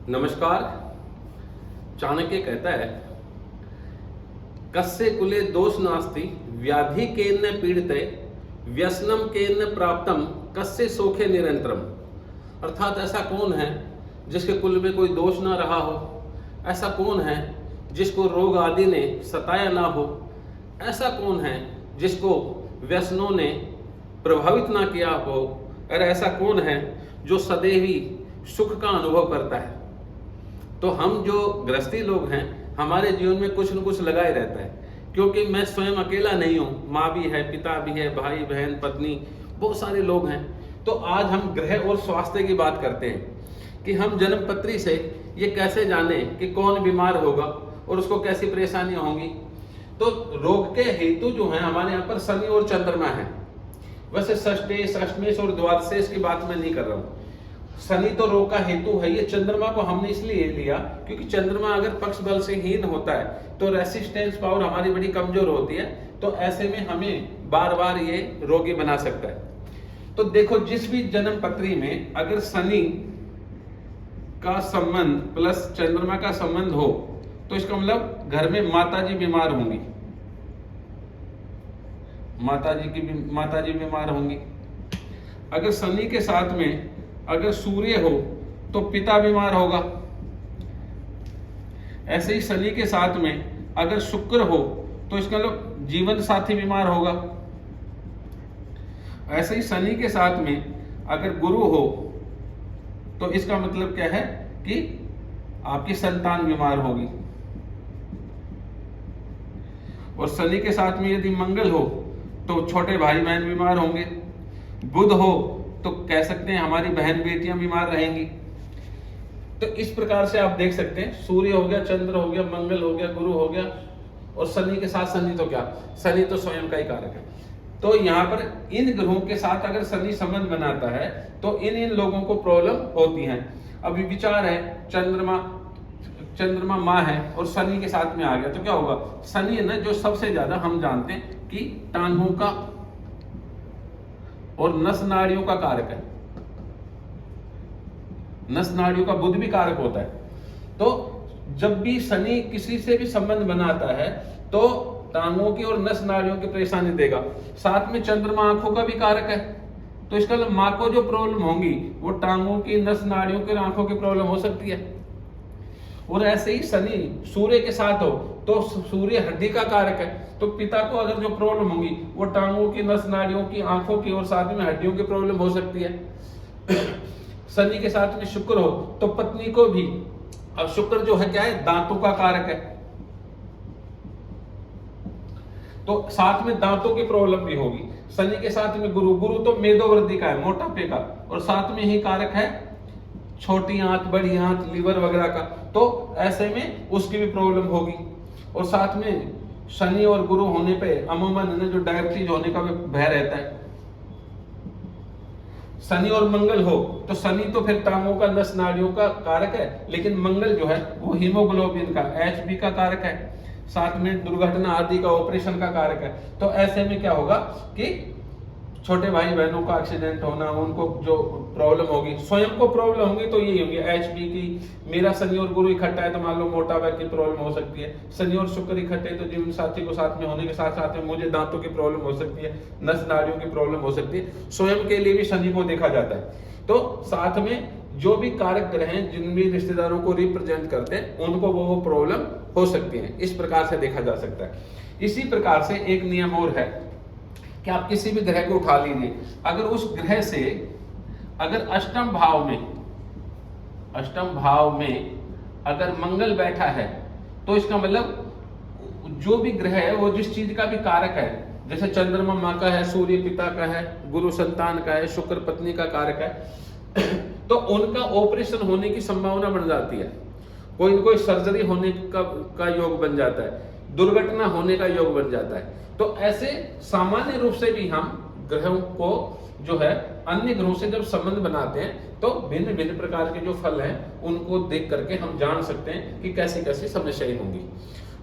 नमस्कार। चाणक्य कहता है, कस्य कुले दोष नास्ति व्याधि केन पीड़िते व्यसनम केन प्राप्तम कस्य सोखे निरंतरम। अर्थात ऐसा कौन है जिसके कुल में कोई दोष ना रहा हो, ऐसा कौन है जिसको रोग आदि ने सताया ना हो, ऐसा कौन है जिसको व्यसनों ने प्रभावित ना किया हो, और ऐसा कौन है जो सदैव ही सुख का अनुभव करता है। तो हम जो गृहस्थी लोग हैं, हमारे जीवन में कुछ न कुछ लगा ही रहता है, क्योंकि मैं स्वयं अकेला नहीं हूँ, माँ भी है, पिता भी है, भाई बहन पत्नी, बहुत सारे लोग हैं। तो आज हम गृह और स्वास्थ्य की बात करते हैं कि हम जन्मपत्री से ये कैसे जाने कि कौन बीमार होगा और उसको कैसी परेशानियां होंगी। तो रोग के हेतु जो है हमारे यहाँ पर शनि और चंद्रमा है। वैसे षष्ठेश, अष्टमेश और द्वादशेश की बात मैं नहीं कर रहा हूँ। शनि तो रोग का हेतु है। ये चंद्रमा को हमने इसलिए लिया क्योंकि चंद्रमा अगर पक्ष बल से हीन होता है तो रेसिस्टेंस पावर हमारी बड़ी कमजोर होती है, तो ऐसे में हमें बार बार ये रोगी बना सकता है। तो देखो, जिस भी जन्म पत्री में अगर शनि का संबंध प्लस चंद्रमा का संबंध हो तो इसका मतलब घर में माता जी बीमार होंगी, माता जी बीमार होंगी। अगर शनि के साथ में अगर सूर्य हो तो पिता बीमार होगा। ऐसे ही शनि के साथ में अगर शुक्र हो तो इसका मतलब जीवन साथी बीमार होगा। ऐसे ही शनि के साथ में अगर गुरु हो तो इसका मतलब क्या है कि आपकी संतान बीमार होगी। और शनि के साथ में यदि मंगल हो तो छोटे भाई बहन बीमार होंगे। बुध हो तो कह सकते हैं हमारी बहन बेटियां बीमार रहेंगी। तो इस प्रकार से आप देख सकते हैं, सूर्य हो गया, चंद्र हो गया, मंगल हो गया, गुरु हो गया, और शनि के साथ शनि तो क्या, शनि तो स्वयं का ही कारक है। तो यहाँ पर इन ग्रहों के साथ अगर शनि संबंध बनाता है तो इन लोगों को प्रॉब्लम होती है। अभी विचार है, चंद्रमा माँ है और शनि के साथ में आ गया तो क्या होगा। शनि है ना जो सबसे ज्यादा हम जानते हैं कि टांगों का और नस नाड़ियों का कारक है। नस नाड़ियों का बुध भी कारक होता है। तो जब भी शनि किसी से भी संबंध बनाता है तो टांगों की और नस नाड़ियों की परेशानी देगा। साथ में चंद्रमा आंखों का भी कारक है, तो इसका मतलब माँ को जो प्रॉब्लम होंगी वो टांगों की, नस नाड़ियों की, आंखों की प्रॉब्लम हो सकती है। और ऐसे ही शनि सूर्य के साथ हो तो सूर्य हड्डी का कारक है, तो पिता को अगर जो प्रॉब्लम होगी वो टांगों की, नस नाड़ियों की, आंखों की और साथ में हड्डियों की प्रॉब्लम हो सकती है। शनि के साथ में शुक्र हो तो पत्नी को भी, अब शुक्र जो है क्या है, दांतों का कारक है, तो साथ में दांतों की प्रॉब्लम भी होगी। शनि के साथ में गुरु तो मेदोवृद्धि का है, मोटापे का, और साथ में ही कारक है छोटी आंत, बड़ी आंत, लीवर वगैरह का, तो ऐसे में उसकी भी प्रॉब्लम होगी। और साथ में शनि और गुरु होने पे अमूमन जो डायबिटीज होने का भी भय रहता है। शनि और मंगल हो तो शनि तो फिर टांगों का, नस नाड़ियों का कारक है, लेकिन मंगल जो है वो हीमोग्लोबिन का, एचबी का कारक है, साथ में दुर्घटना आदि का, ऑपरेशन का कारक है। तो ऐसे में क्या होगा कि छोटे भाई बहनों का एक्सीडेंट होना, उनको जो प्रॉब्लम होगी, स्वयं को प्रॉब्लम होगी तो यही होगी एचबी की। मेरा शनि और गुरु इकट्ठा है तो मान लो मोटापा की प्रॉब्लम हो सकती है। शनि और शुक्र इकट्ठे तो जीवन साथी को साथ में होने के साथ साथ में मुझे दांतों की प्रॉब्लम हो सकती है, नस नाड़ियों की प्रॉब्लम हो सकती है। स्वयं के लिए भी शनि को देखा जाता है। तो साथ में जो भी कारक ग्रह हैं, जिन भी रिश्तेदारों को रिप्रेजेंट करते हैं, उनको वो प्रॉब्लम हो सकती है। इस प्रकार से देखा जा सकता है। इसी प्रकार से एक नियम और है कि आप किसी भी ग्रह को उठा लीजिए, अगर उस ग्रह से अगर अष्टम भाव में अगर मंगल बैठा है तो इसका मतलब जो भी ग्रह है वो जिस चीज का भी कारक है, जैसे चंद्रमा माँ का है, सूर्य पिता का है, गुरु संतान का है, शुक्र पत्नी का कारक है, तो उनका ऑपरेशन होने की संभावना बढ़ जाती है। कोई न कोई सर्जरी होने का योग बन जाता है, दुर्घटना होने का योग बन जाता है। तो ऐसे सामान्य रूप से भी हम ग्रहों को जो है अन्य ग्रहों से जब संबंध बनाते हैं तो भिन्न भिन्न प्रकार के जो फल हैं उनको देख करके हम जान सकते हैं कि कैसी कैसी समस्याएं होंगी।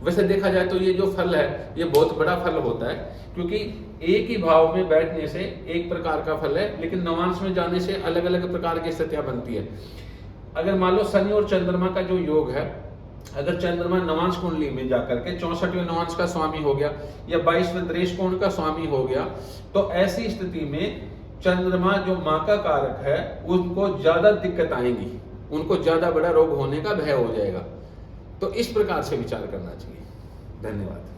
वैसे देखा जाए तो ये जो फल है ये बहुत बड़ा फल होता है, क्योंकि एक ही भाव में बैठने से एक प्रकार का फल है, लेकिन नवांश में जाने से अलग अलग प्रकार की स्थितियां बनती है। अगर मान लो शनि और चंद्रमा का जो योग है, अगर चंद्रमा नवांश कुंडली में जाकर के 64वें नवांश का स्वामी हो गया या 22वें द्रेष कोण का स्वामी हो गया, तो ऐसी स्थिति में चंद्रमा जो मां का कारक है उनको ज्यादा दिक्कत आएंगी, उनको ज्यादा बड़ा रोग होने का भय हो जाएगा। तो इस प्रकार से विचार करना चाहिए। धन्यवाद।